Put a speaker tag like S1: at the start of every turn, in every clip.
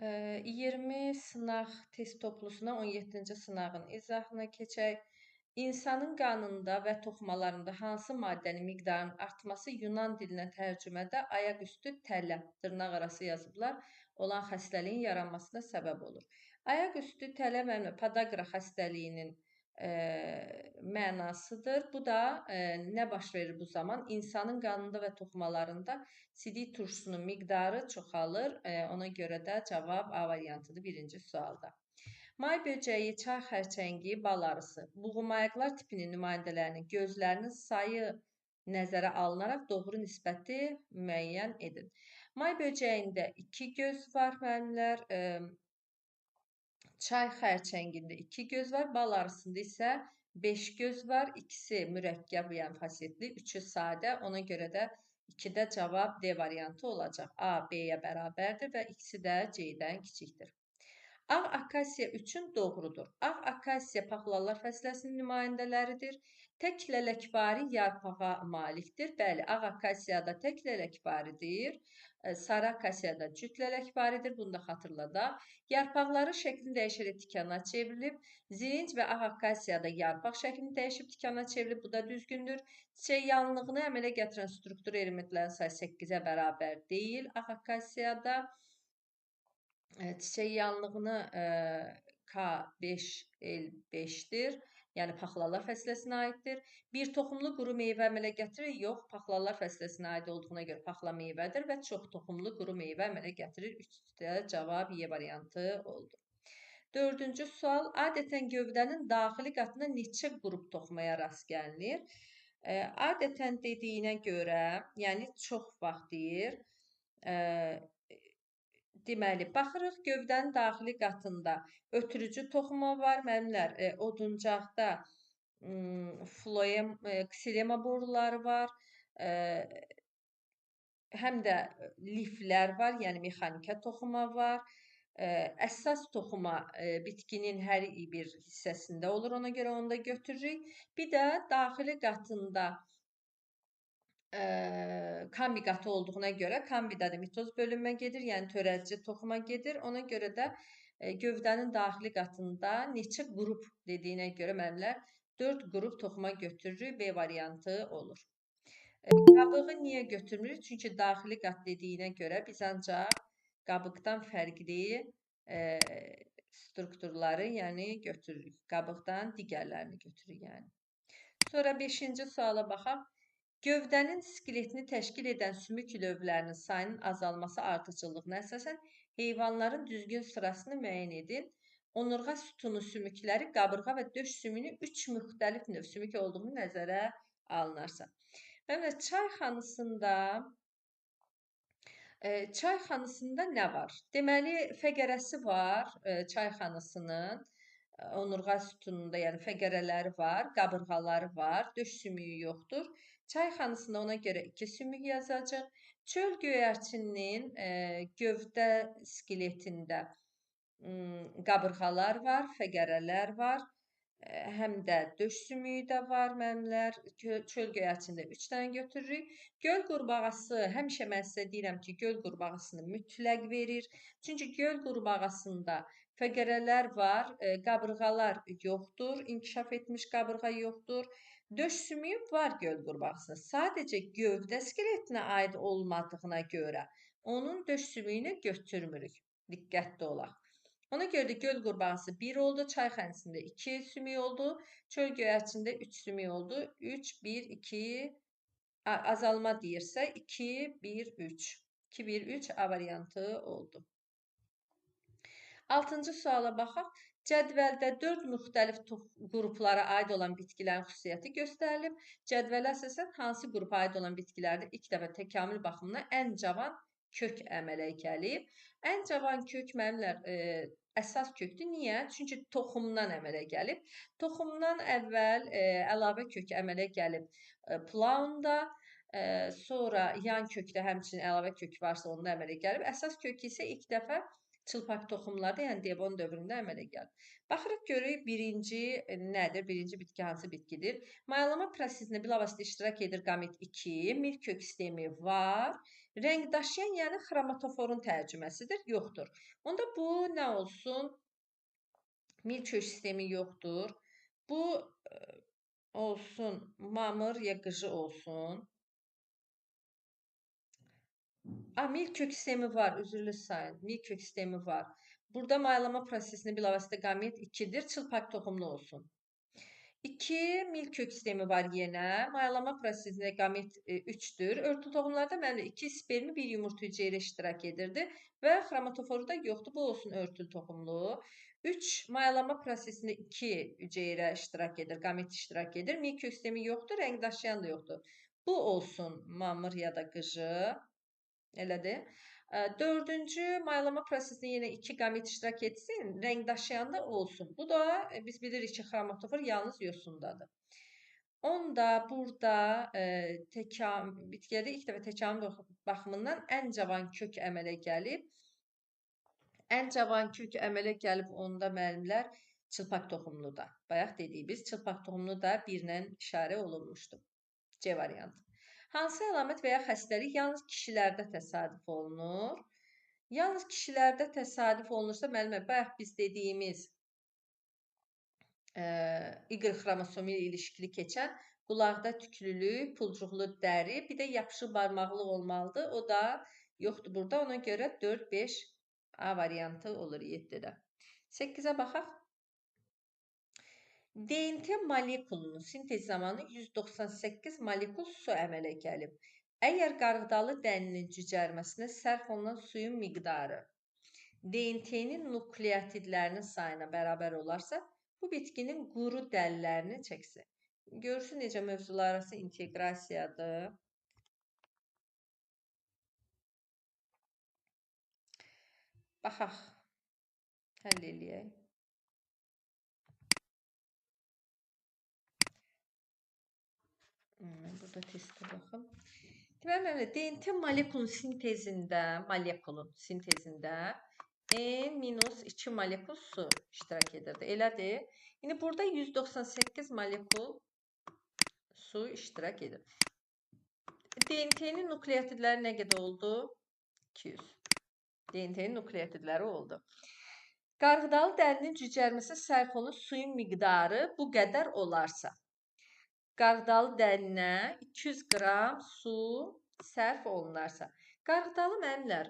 S1: 20 sınaq test toplusuna 17-ci sınağın izahına keçək. İnsanın qanında və toxumalarında hansı maddənin miqdarının artması Yunan dilinə tərcümədə ayaqüstü tələ, dırnaq arası yazıblar, olan xəstəliyin yaranmasına səbəb olur. Ayaqüstü tələ podaqa xəstəliyinin mənasıdır. Bu da nə baş verir bu zaman? İnsanın qanında və toxumalarında sidik turşusunun miqdarı çoxalır. Ona görə də cavab A variantıdır birinci sualda. May böcəyi, çay xərçəngi, bal arısı, buğumayaqlar tipinin nümayəndələrinin gözlərinin sayı nəzərə alınaraq doğru nisbəti müəyyən edin. May böcəyində 2 göz var, müəllimlər. Çay xərçəngində 2 göz var, bal arısında isə 5 göz var. İkisi mürəkkəb, yəni fasetli, 3-ü sadə. Ona görə də 2-də cavab D variantı olacaq. A, B-yə bərabərdir və ikisi də C-dən kiçikdir. Ağ akasiya üçün doğrudur. Ağ akasiya paxlallar fəsiləsinin nümayəndələridir. Tək lələkvari yarpağa malikdir. Bəli, ağ akasiyada tək lələkvaridir. Sarı akasiyada cüt lələkvaridir. Bunu da xatırladaq. Yarpaqları şəklini dəyişərək tikana çevrilib. Zilinc və ağ akasiyada yarpaq şəklini dəyişib tikana çevrilib. Bu da düzgündür. Çiçək yanlığını əmələ gətirən struktur elementlərin sayı 8-ə bərabər deyil. Ağ akasiyada çiçək yanlığını K5L5-dir. Yəni paxlallar fəsiləsinə aiddir. Bir toxumlu quru meyvə əmələ gətirir. Yox, paxlallar fəsiləsinə aid olduğuna görə paxla meyvədir və çox toxumlu quru meyvə əmələ gətirir. 3-də cavab Y variantı oldu. 4-cü sual. Adətən gövdənin daxili qatına neçə qrup toxumaya rast gəlinir? Adətən dediyinə görə, yəni çox vaxt deyir. Deməli, baxırıq gövdənin daxili qatında ötürücü toxuma var. Müəllimlər, oduncaqda ksilema boruları var. Həm də liflər var, yəni mexanika toxuma var. Əsas toxuma bitkinin hər bir hissəsində olur, ona görə onu da götürürük. Bir də daxili qatında kambi qatı olduğuna görə kambida da mitoz bölünmə gedir, yəni törədici toxuma gedir. Ona görə də gövdənin daxili qatında neçə qrup dediyinə görə müəllimlər 4 qrup toxuma götürürük. B variantı olur. Qabığı niyə götürmürük? Çünki daxili qat dediyinə görə biz ancaq qabıqdan fərqli strukturları, yəni götürürük. Qabıqdan digərlərini götürürük, yəni. Sonra 5-ci suala baxaq. Gövdənin skeletini təşkil edən sümük lövlərinin sayının azalması ardıcıllığına əsasən heyvanların düzgün sırasını müəyyən edin. Onurğa sütunu sümükləri, qabırğa və döş sümüyünün 3 müxtəlif növ sümük olduğunu nəzərə alınarsa. Və çayxanasında nə var? Deməli, fəqərəsi var çayxanasının. Onurğa sütununda, yəni fəqərələri var, qabırğaları var, döş sümüyü yoxdur. Çayxanasında ona görə 2 sümük yazacaq. Çöl göyərçininin gövdə skeletində qabırğalar var, fəqərələr var. Həm də döş sümüyü də var, müəllimlər. Çöl göyərçində 3 dənə götürürük. Göl qurbağası, həmişə mən sizə deyirəm ki, göl qurbağasını mütləq verir. Çünki göl qurbağasında fəqərələr var, qabırğalar yoxdur, inkişaf etmiş qabırğa yoxdur. Döş sümüyü var göl qurbağasında. Sadəcə gövdə skeletinə aid olmadığına görə onun döş sümüyünü götürmürük. Diqqətli olaq. Ona görə də göl qurbağası 1 oldu, çayxanasında 2 sümük oldu, çöl göyərçində 3 sümük oldu. 3, 1, 2, azalma deyirsə 2, 1, 3. 2, 1, 3 A variantı oldu. 6-cı suala baxaq. Cədvəldə 4 müxtəlif qruplara aid olan bitkilərin xüsusiyyəti göstərilib. Cədvələ əsasən hansı qrupa aid olan bitkilərdə ilk dəfə təkamül baxımından ən cavan kök əmələ gəlib? Ən cavan kök müəllimlər əsas kökdür. Niyə? Çünki toxumdan əmələ gəlib. Toxumdan əvvəl əlavə kök əmələ gəlib plaunda. Sonra yan kökdə həmçinin əlavə kök varsa onda əmələ gəlib. Əsas kök isə ilk dəfə çılpaq toxumlarda, yəni Devon dövründə əmələ gəlib. Baxırıq görək birinci nədir? Birinci bitki hansı bitkidir? Mayalama prosesində bilavasitə iştirak edir qamet 2, milk kök sistemi var. Rəng daşıyan, yəni xromatoforun tərcüməsidir, yoxdur. Onda bu nə olsun? Milkök sistemi yoxdur. Bu olsun, mamır ya qıcı olsun. Milkök sistemi var, üzrlü sayın. Milkök sistemi var. Burada maylama prosesində bilavasitə qamet 2-dir, çılpaq toxumlu olsun. 2 milkök sistemi var yenə. Mayalama prosesində qamet 3-dür. Örtülü toxumlarda məndə 2 spermi, 1 yumurta hüceyrə iştirak edirdi və xromatoforu da yoxdur. Bu olsun örtülü toxumlu. 3 mayalama prosesində 2 hüceyrə iştirak edir, qamet iştirak edir. Milkök sistemi yoxdur, rəng daşıyan da yoxdur. Bu olsun mamır ya da qıcı. Elədir. Dördüncü maylama prosesində yenə 2 qamet iştirak etsin, rəng daşıyan da olsun. Bu da biz bilirik ki, xromatofor yalnız yosundadır. Onda burada bitkidə ilk dəfə təkamül baxımından ən cavan kök əmələ gəlib. Ən cavan kök əmələ gəlib onda müəllimlər çılpaq toxumluda. Bayaq dediyimiz çılpaq toxumlu da birlə işarə olunmuşdu. C variantı. Hansı əlamət və ya xəstəlik yalnız kişilərdə təsadüf olunur? Yalnız kişilərdə təsadüf olunursa, müəllimlər, bayaq biz dediyimiz Y xromosomu ilə ilişkili keçən qulaqda tüklülük, pulcuqlu dəri, bir də yapışıq barmaqlıq olmalıdır. O da yoxdur burada. Ona görə 4, 5 A variantı olur 7-də. 8-ə baxaq. DNT molekulunun sintez zamanı 198 molekul su əmələ gəlib. Əgər qarğıdalı dəninin cücərməsinə sərf olunan suyun miqdarı DNT-nin nukleotidlərinin sayına bərabər olarsa, bu bitkinin quru dəlilərini çəksin. Görürsün necə mövzular arası inteqrasiyadır. Baxaq, həll eləyək. Burada testə baxın. Deməli, DNT molekulun sintezində N-2 molekul su iştirak edirdi. Elədir. İndi burada 198 molekul su iştirak edir. DNT-nin nukleotidləri nə qədər oldu? 200. DNT-nin nukleotidləri oldu. Qarğıdalı dərinin cücərməsi sərf olunan suyun miqdarı bu qədər olarsa, qarğıdalı dərinə 200 qram su sərf olunarsa, qarğıdalı müəllimlər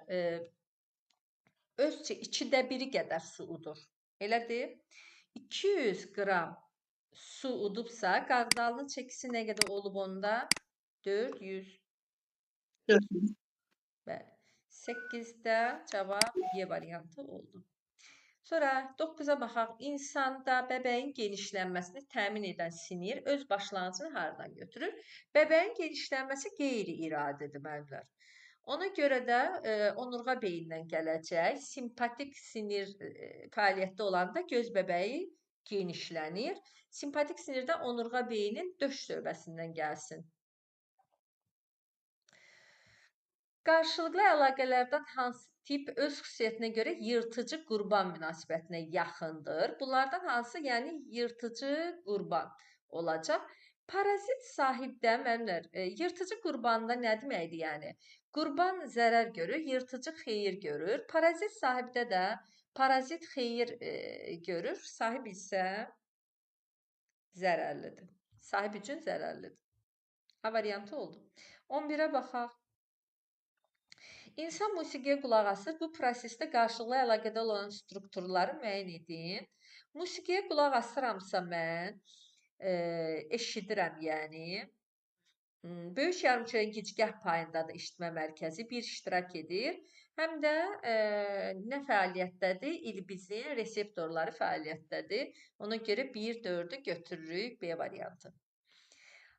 S1: özcə 2də 1-i qədər su udur. Elədir? 200 qram su udubsa, qarğıdalının çəkisi nə qədər olub onda? 400. Bəli. 8-də cavab Y variantı oldu. Sonra 9-a baxaq. İnsanda bəbəyin genişlənməsini təmin edən sinir öz başlanğıcını haradan götürür? Bəbəyin genişlənməsi qeyri-iradidir müəllimlər. Ona görə də onurğa beyindən gələcək. Simpatik sinir fəaliyyətdə olanda göz bəbəyi genişlənir. Simpatik sinirdə onurğa beyinin döş zövbəsindən gəlsin. Qarşılıqlı əlaqələrdən hansı tip öz xüsusiyyətinə görə yırtıcı qurban münasibətinə yaxındır? Bunlardan hansı, yəni yırtıcı qurban olacaq? Parazit sahibdə, müəllimlər, yırtıcı qurbanda nə deməkdir, yəni? Qurban zərər görür, yırtıcı xeyir görür. Parazit sahibdə də parazit xeyir görür, sahib isə zərərlidir. Sahib üçün zərərlidir. A variantı oldu. 11-ə baxaq. İnsan musiqiyə qulaq asır. Bu prosesdə qarşılıqlı əlaqədə olan strukturları müəyyən edin. Musiqiyə qulaq asıramsa mən eşidirəm, yəni. Böyük yarımçöləyin gicgah payında da eşitmə mərkəzi bir iştirak edir. Həm də nə fəaliyyətdədir? İlbizin reseptorları fəaliyyətdədir. Ona görə 1-4-ü götürürük B variantı.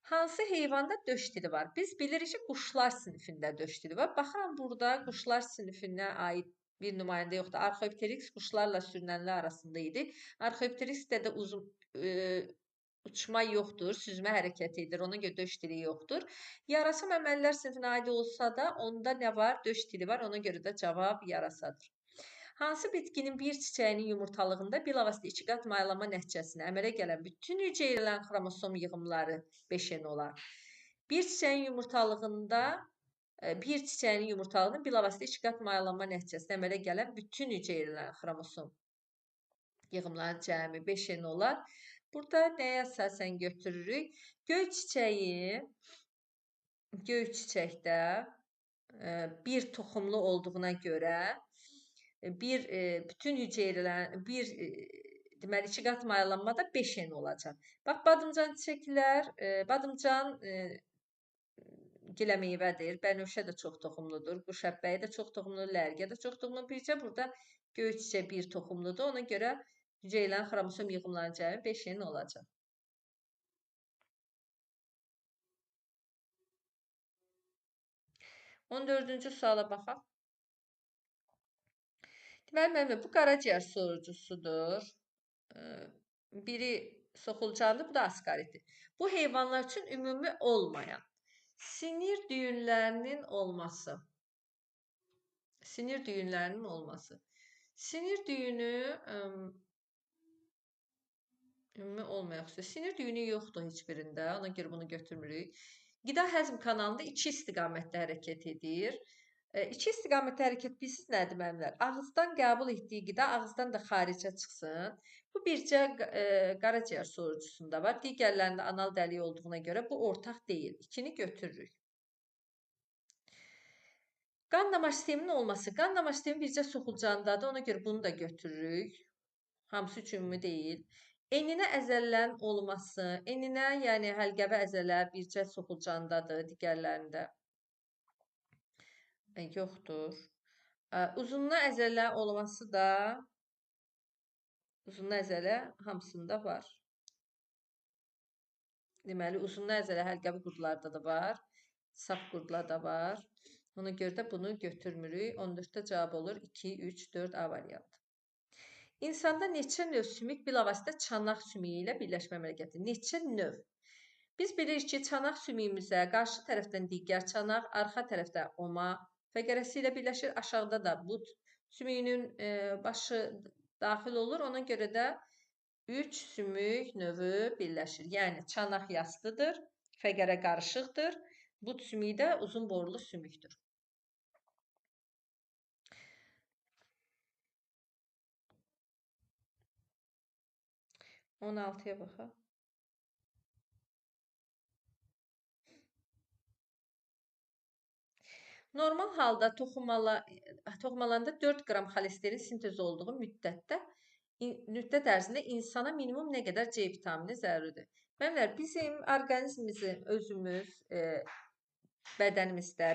S1: Hansı heyvanda döş dili var? Biz bilirik ki, quşlar sinifində döş dili var. Baxıram burada quşlar sinifinə aid bir nümayəndə yoxdur. Arxeopteryx quşlarla sürünənlər arasında idi. Arxeopteryxdə də uzun uçma yoxdur, süzmə hərəkəti edir. Ona görə döş dili yoxdur. Yarasa məməlilər sinifinə aid olsa da, onda nə var? Döş dili var. Ona görə də cavab yarasadır. Hansı bitkinin bir çiçəyinin yumurtalığında bilavasitə ikiqat maylama nəticəsində əmələ gələn bütün hüceyrələrin xromosom yığımları 5N olar? Bir çiçəyin yumurtalığında Bir çiçəyin yumurtalığının bilavasitə iki qat mayalanma nəticəsində əmələ gələn bütün hüceyrələrin xromosom yığımları cəmi 5 olar. Burada nəyə əsasən götürürük? Göy çiçəkdə bir toxumlu olduğuna görə bütün hüceyrələrin deməli 2 qat mayalanmada 5 olacaq. Bax, badımcan çiçəklər, badımcan gilə meyvədir. Bənövşə də çox toxumludur. Quşəbpəyi də çox toxumludur. Lərgə də çox toxumludur. Bircə burada göy çiçək bir toxumludur. Ona görə hüceyrələrin xromosom yığımlarının cəmi 5 olacaq. 14-cü suala baxaq. Deməli, müəllimə, bu qaraciyər sorucusudur. Biri soxulcandır, bu da askaritdir. Bu heyvanlar üçün ümumi olmayan sinir düyünlərinin olması. Sinir düyünlərinin olması. Sinir düyünü ümumi olmayan xüsusilə. Sinir düyünü yoxdur heç birində. Ona görə bunu götürmürük. Qida həzm kanalında iki istiqamətdə hərəkət edir. İki istiqamətli hərəkət bilirsiniz nədir müəllimlər? Ağızdan qəbul etdiyi qida ağızdan da xaricə çıxsın. Bu bircə qaraciyər sorucusunda var. Digərlərində anal dəliyi olduğuna görə bu ortaq deyil. İkini götürürük. Qan damar sisteminin olması. Qan damar sistemi bircə soxulcandadır. Ona görə bunu da götürürük. Hamısı üçün ümumi deyil. Eninə əzələlərin olması. Eninə, yəni həlqəvi əzələ bircə soxulcandadır. Digərlərində yoxdur. Uzunluğa əzələ olması da uzunluğa əzələ hamısında var. Deməli, uzunluğa əzələ həlqəvi qurdlarda da var. Saf qurdlarda var. Ona görə də bunu götürmürük. 14-də cavab olur 2, 3, 4 A variantı. İnsanda neçə növ sümük bilavasitə çanaq sümüyü ilə birləşmə əmələ gətirir? Neçə növ? Biz bilirik ki, çanaq sümüyümüzə qarşı tərəfdən digər çanaq, arxa tərəfdə oma fəqərəsi ilə birləşir. Aşağıda da but sümüyünün başı daxil olur. Ona görə də 3 sümük növü birləşir. Yəni çanaq yastıdır, fəqərə qarışıqdır. But sümüyü də uzun borulu sümükdür. 16-ya baxaq. Normal halda toxumalarında 4 qram xolesterin sintez olduğu müddət ərzində insana minimum nə qədər C vitamini zəruridir? Müəllimlər, bizim orqanizmimizin özümüz bədənimizdə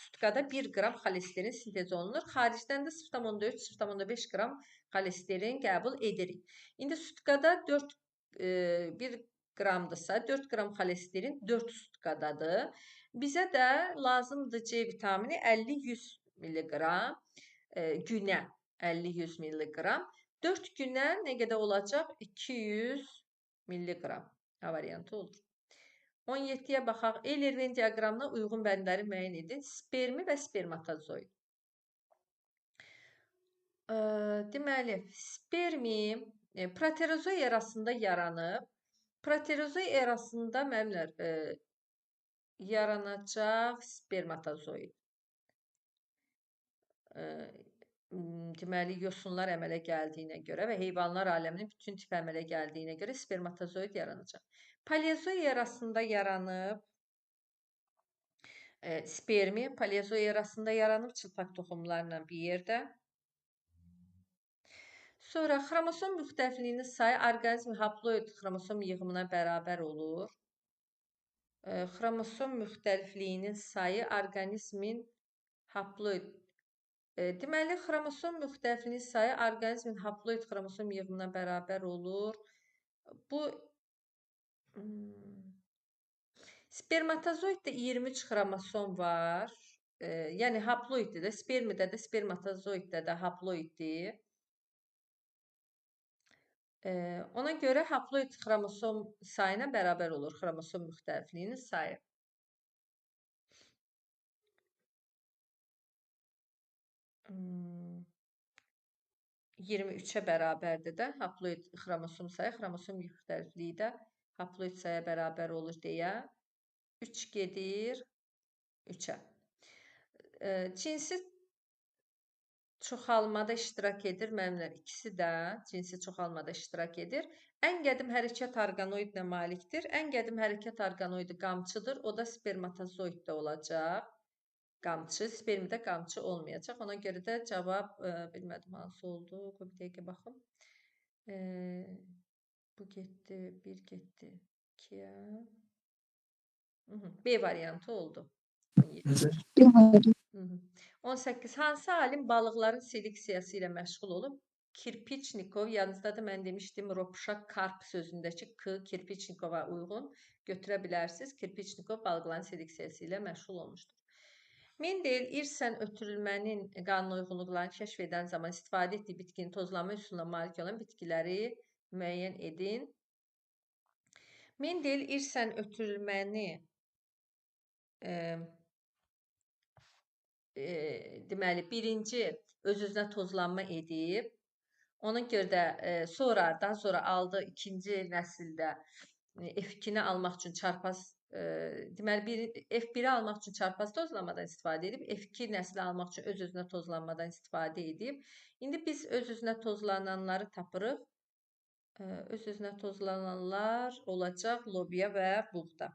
S1: sutkada 1 qram xolesterin sintez olunur. Xaricdən də 0,4-0,5 qram xolesterin qəbul edirik. İndi sutkada 1 qramdırsa, 4 qram xolesterin 4 sutkadadır. Bizə də lazımdır C vitamini 50-100 milliqram günə. 50-100 milliqram. 4 günə nə qədər olacaq? 200 milliqram. A variantı olur. 17-yə baxaq. Eyler-Venn diaqramına uyğun bəndləri müəyyən edin. Spermi və spermatozoid. Deməli, spermi proterozoid erasında yaranıb. Proterozoid erasında müəllimlər yaranacaq spermatozoid. Deməli, yosunlar əmələ gəldiyinə görə və heyvanlar aləminin bütün tipi əmələ gəldiyinə görə spermatozoid yaranacaq. Paleozoid erasında yaranıb spermi, paleozoid erasında yaranıb çılpaq toxumlarla bir yerdə. Sonra xromosom müxtəlifliyinin sayı orqanizmin haploid xromosom yığımına bərabər olur. Xromosom müxtəlifliyinin sayı orqanizmin haploid. Deməli, xromosom müxtəlifliyinin sayı orqanizmin haploid xromosom yığımına bərabər olur. Bu spermatozoiddə 23 xromosom var. Yəni haploiddir də, spermidə də, spermatozoiddə də haploiddir. Ona görə haploid xromosom sayına bərabər olur xromosom müxtəlifliyinin sayı. Hmm. 23-ə bərabərdir də haploid xromosom sayı, xromosom müxtəlifliyi də haploid sayıya bərabər olur deyə 3 gedir 3-ə. Cinsi çoxalmada iştirak edir. Məmlər ikisi də cinsi çoxalmada iştirak edir. Ən qədim hərəkət orqanoidinə malikdir. Ən qədim hərəkət orqanoidi qamçıdır. O da spermatozoiddə olacaq. Qamçı, spermdə qamçı olmayacaq. Ona görə də cavab bilmədim hansı oldu. Bir dəqiqə baxım. Bu getdi, 1 getdi 2-yə. B variantı oldu. 17. Hı -hı. 18. Hansı alim balıqların seleksiyası ilə məşğul olub? Kirpiçnikov, yadınızdadır mən demişdim, Ropşak karp sözündəki K Kirpiçnikova uyğun götürə bilərsiniz. Kirpiçnikov balıqların seleksiyası ilə məşğul olmuşdur. Mendel irsən ötürülmənin qanun uyğunluqlarını kəşf edən zaman istifadə etdiyi bitkinin tozlanma üsuluna malik olan bitkiləri müəyyən edin. Mendel irsən ötürülməni deməli, birinci öz-özünə tozlanma edib. Ona görə də daha sonra aldığı ikinci nəsildə F2-ni almaq üçün çarpaz, deməli, F1-i almaq üçün çarpaz tozlanmadan istifadə edib, F2 nəsli almaq üçün öz-özünə tozlanmadan istifadə edib. İndi biz öz-özünə tozlananları tapırıq. Öz-özünə tozlananlar olacaq lobiya və buğda.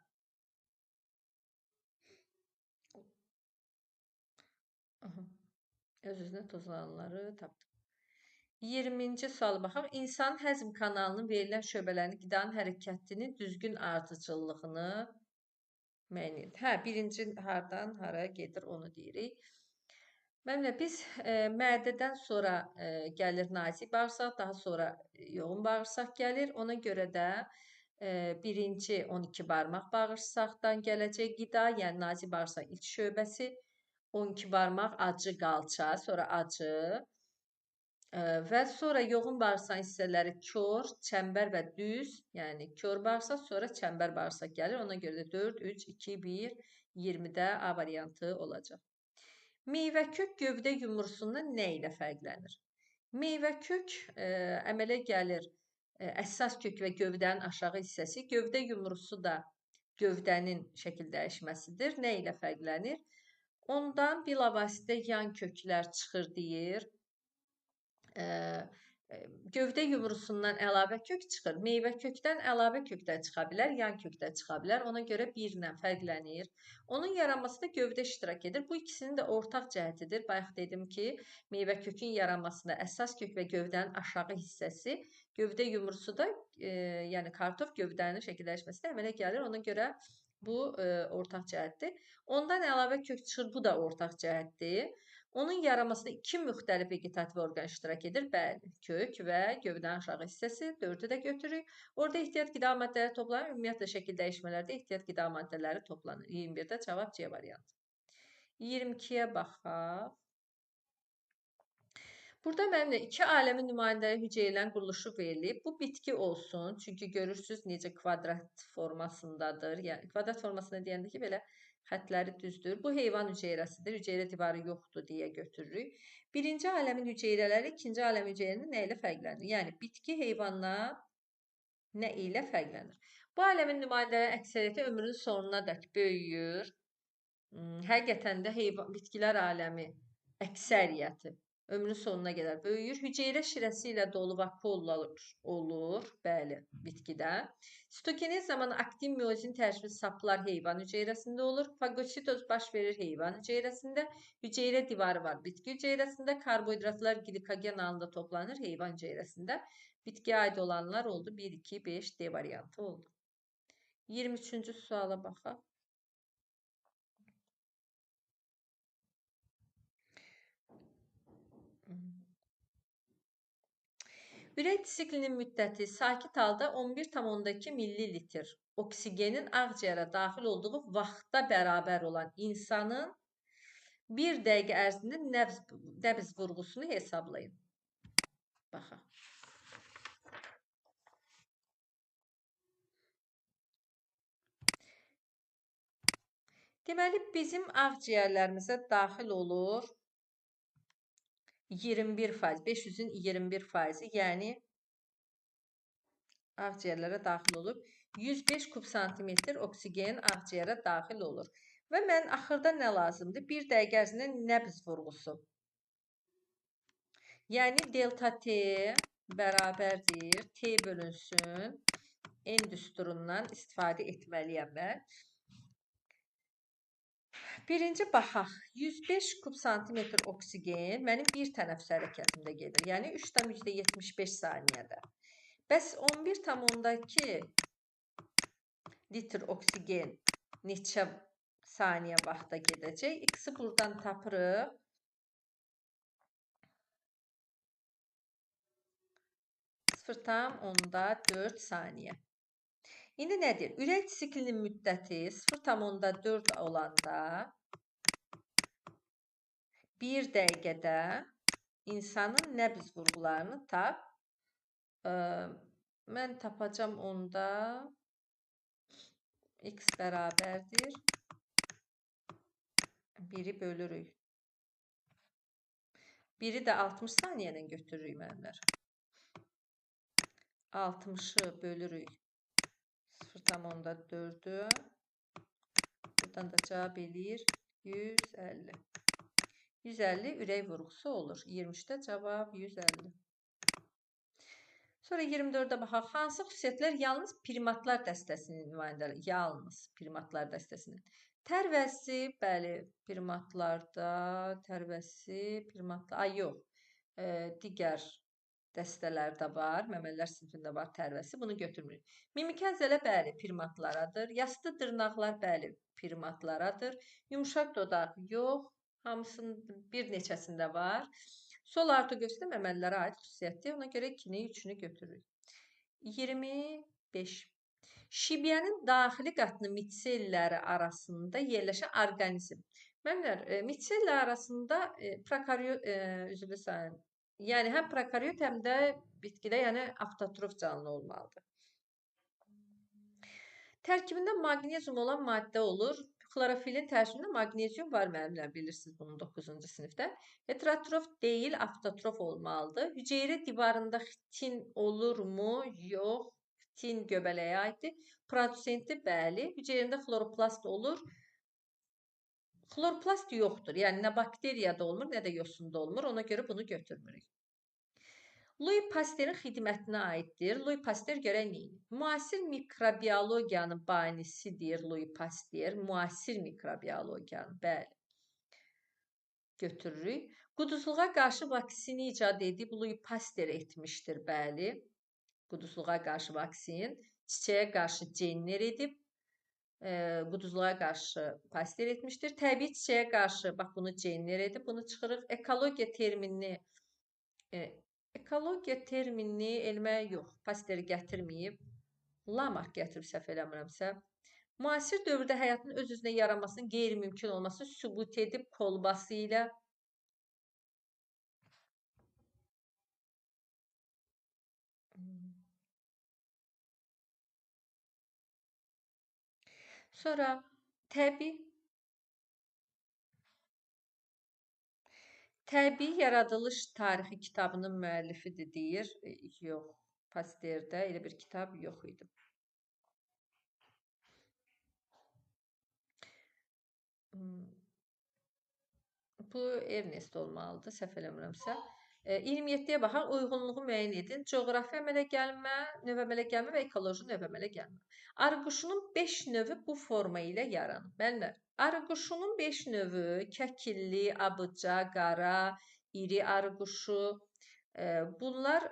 S1: Öz-özünə tozlananları tapdıq. 20-ci suala baxaq. İnsan həzm kanalının verilən şöbələrini qidanın hərəkətinin düzgün ardıcıllığını müəyyən edir. Birinci hardan hara gedir onu deyirik. Biz mədədən sonra gəlir nazik bağırsaq, daha sonra yoğun bağırsaq gəlir. Ona görə də birinci 12 barmaq bağırsaqdan gələcək qida, yəni nazik bağırsaq ilk şöbəsi, 12 barmaq acı qalça, sonra acı və sonra yoğun bağırsaq hissələri kör, çəmbər və düz, yəni kör bağırsaq, sonra çəmbər bağırsaq gəlir. Ona görə də 4, 3, 2, 1, 20-də A variantı olacaq. Meyvə kök gövdə yumrusundan nə ilə fərqlənir? Meyvə kök əmələ gəlir əsas kök və gövdənin aşağı hissəsi. Gövdə yumrusu da gövdənin şəkil dəyişməsidir. Nə ilə fərqlənir? Ondan bilavasitə yan köklər çıxır deyir. Gövdə yumrusundan əlavə kök çıxır. Meyvə kökdən əlavə kök də çıxa bilər, yan kök də çıxa bilər. Ona görə 1 ilə fərqlənir. Onun yaranmasında gövdə iştirak edir. Bu ikisinin də ortaq cəhətidir. Bayaq dedim ki, meyvə kökün yaranmasında əsas kök və gövdənin aşağı hissəsi, gövdə yumrusu da, yəni kartof gövdənin şəkilləşməsinə əmələ gəlir. Ona görə bu ortaq cəhətdir. Ondan əlavə kök çıxır. Bu da ortaq cəhətdir. Onun yaranmasında 2 müxtəlif vegetativ orqan iştirak edir. Bəli, kök və gövdənin aşağı hissəsi. 4-ü də götürürük. Orada ehtiyat qida maddələri toplanır. Ümumiyyətlə şəkil dəyişmələrdə ehtiyat qida maddələri toplanır. 21-də cavab C variantı. 22-yə baxaq. Burada mənimlə 2 aləmin nümayəndələri hüceyrələrin quruluşu verilib. Bu bitki olsun. Çünki görürsünüz necə kvadrat formasındadır. Yəni kvadrat formasında deyəndə ki, belə xətləri düzdür. Bu heyvan hüceyrəsidir. Hüceyrə divarı yoxdur deyə götürürük. Birinci aləmin hüceyrələri ikinci aləmin hüceyrəsində nə ilə fərqlənir? Yəni bitki heyvandan nə ilə fərqlənir? Bu aləmin nümayəndələrinin əksəriyyəti ömrünün sonuna dək böyüyür. Həqiqətən də bitkilər aləmi əksəriyyəti ömrün sonuna qədər böyüyür. Hüceyrə şirəsi ilə dolu vakuollar olur, bəli, bitkidə. Sitokinez zamanı aktiv miozin tərkibi saplar heyvan hüceyrəsində olur. Fagositoz baş verir heyvan hüceyrəsində. Hüceyrə divarı var bitki hüceyrəsində. Karbohidratlar glikogen halında toplanır heyvan hüceyrəsində. Bitkiyə aid olanlar oldu. 1, 2, 5, D variantı oldu. 23-cü suala baxaq. Ürək siklinin müddəti sakit halda 11,2 millilitr oksigenin ağciyərə daxil olduğu vaxtda bərabər olan insanın 1 dəqiqə ərzində nəbz vurğusunu hesablayın. Baxaq. Deməli, bizim ağciyərlərimizə daxil olur 21%, 500-ün 21%, yəni ağciyərlərə daxil olub 105 kub santimetr oksigen ağciyərə daxil olur. Və mən axırda nə lazımdır? 1 dəqiqə ərzində nəbz vurğusu. Yəni delta T bərabərdir. T bölünsün. N düsturundan istifadə etməliyəm mən. Birinci baxaq. 105 kub santimetr oksigen mənim bir tənəffüs hərəkətimdə gedir. Yəni 3,75 saniyədə. Bəs 11,2 litr oksigen neçə saniyə vaxta gedəcək? X-i buradan tapırıq. 0,4 saniyə. İndi nədir? Ürək siklinin müddəti 0,4 olanda 1 dəqiqədə insanın nəbz vurğularını tap. Mən tapacam onda X bərabərdir. 1-i bölürük. 1-i də 60 saniyədən götürürük mənimlər. 60-ı bölürük 0,4-ü. Buradan da cavab eləyir 150. 150 ürək vurğusu olur. 23-də cavab 150. Sonra 24-də baxaq. Hansı xüsusiyyətlər yalnız primatlar dəstəsinin nümayəndələri? Yalnız primatlar dəstəsinin. Tərvəsi, bəli, primatlarda, yox, digər dəstələrdə var, məməlilər sinifində var tərvəsi, bunu götürmürük. Mimiki əzələ, bəli, primatlaradır. Yastı dırnaqlar, bəli, primatlaradır. Yumşaq dodaq, yox, hamısının bir neçəsində var. Sol artı göstər məməlilərə aid xüsusiyyətdir, ona görə 2-ni, 3-ünü götürürük. 25. Şibyənin daxili qatını mitselləri arasında yerləşən orqanizm. Məmlər, mitsellər arasında prokaryot, üzrlü sayın, yəni həm prokaryot, həm də bitkidə, yəni avtotrof canlı olmalıdır. Tərkibində maqnezium olan maddə olur. Xlorofilin tərkibində maqnezium var, mənimlər bilirsiniz bunu 9-cu sinifdə. Heterotrof deyil, avtotrof olmalıdır. Hüceyrə divarında xitin olurmu? Yox. Xitin göbələyə aiddir. Produsenti, bəli. Hüceyrəndə xloroplast olur. Xloroplast yoxdur. Yəni nə bakteriyada olmur, nə də yosunda olmur. Ona görə bunu götürmürük. Louis Pasteur'in xidmətinə aiddir. Louis Pasteur görək neyini? Müasir mikrobiologiyanın banisidir Louis Pasteur. Müasir mikrobiologiyanın, bəli. Götürürük. Quduzluğa qarşı vaksini icad edib Louis Pasteur etmişdir, bəli. Quduzluğa qarşı vaksin. Çiçəyə qarşı Jenner edib. Quduzluğa qarşı Pasteur etmişdir. Təbii çiçəyə qarşı, bax bunu Jenner edib. Bunu çıxırıq. Ekologiya terminini elmə yox, Pasteur gətirməyib. Lamarck gətirib, səhv eləmirəmsə. Müasir dövrdə həyatın öz-özünə yaranmasının qeyri-mümkün olması sübut edib kolbası ilə. Sonra Təbii yaradılış tarixi kitabının müəllifidir deyir. Yox, Pasteurdə elə bir kitab yox idi. Bu Ernest olmalıdır, səhv eləmirəmsə. 27-yə baxaq, uyğunluğu müəyyən edin. Coğrafi əmələ gəlmə, növ əmələ gəlmə və ekoloji növ əmələ gəlmə. Arıquşunun 5 növü bu forma ilə yaranıb. Müəllimlər, arıquşunun 5 növü kəkilli, abıca, qara, iri arıquşu. Bunlar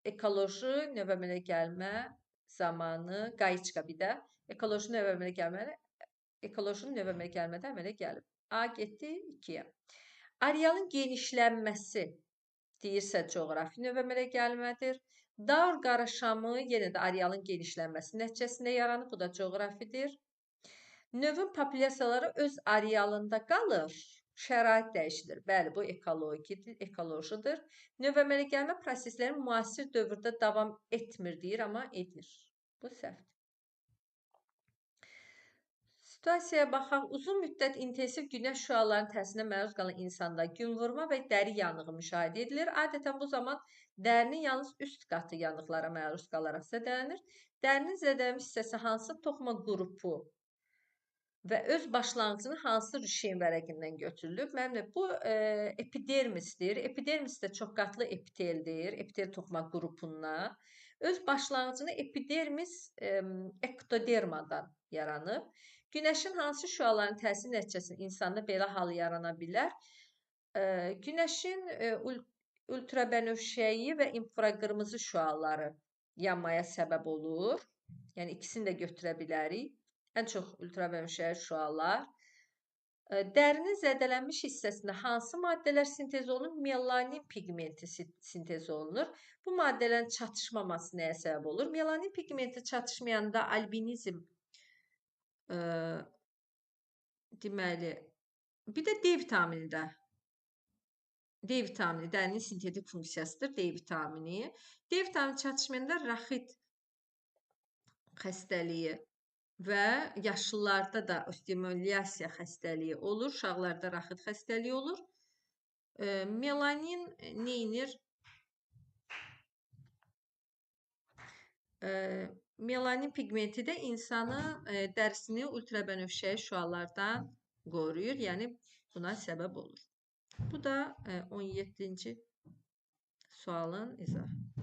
S1: ekoloji növ əmələ gəlmə zamanı, qayıçqa bir də ekoloji növ əmələ gəlmədə əmələ gəlib. A getdi 2-yə. Arealın genişlənməsi deyirsə coğrafi növ əmələ gəlmədir. Daur qarışamı yenə də arealın genişlənməsi nəticəsində yaranıb. Bu da coğrafidir. Növün populyasiyaları öz arealında qalır. Şərait dəyişilir. Bəli, bu ekolojidir. Növ əmələ gəlmə prosesləri müasir dövrdə davam etmir deyir, amma edir. Bu səhvdir. Situasiyaya baxaq. Uzun müddət intensiv günəş şüalarının təsirinə məruz qalan insanda günvurma və dəri yanığı müşahidə edilir. Adətən bu zaman dərinin yalnız üst qatı yanıqlara məruz qalaraq zədələnir. Dərinin zədələnmiş hissəsi hansı toxuma qrupu və öz başlanğıcını hansı rüşeyin vərəqindən götürülüb? Müəllim, bu epidermisdir. Epidermis də çoxqatlı epiteldir, epitel toxuma qrupundan. Öz başlanğıcını epidermis ektodermadan yaranıb. Günəşin hansı şüaların təsiri nəticəsində insanda belə hal yarana bilər? Günəşin ultrabənövşəyi və infraqırmızı şüaları yanmaya səbəb olur. Yəni ikisini də götürə bilərik. Ən çox ultrabənövşəyi şüalar. Dərinin zədələnmiş hissəsində hansı maddələr sintez olunur? Melanin pigmenti sintez olunur. Bu maddələrin çatışmaması nəyə səbəb olur? Melanin pigmenti çatışmayanda albinizm deməli, bir də D vitamini də. D vitamini dərinin sintetik funksiyasıdır, D vitamini. D vitamini çatışmayanda raxit xəstəliyi və yaşlılarda da osteomilyasiya xəstəliyi olur, uşaqlarda raxit xəstəliyi olur. Melanin neynir? Melanin pigmenti də insanın dərisini ultrabənövşəyi şüalardan qoruyur, yəni buna səbəb olur. Bu da 17-ci sualın izahı.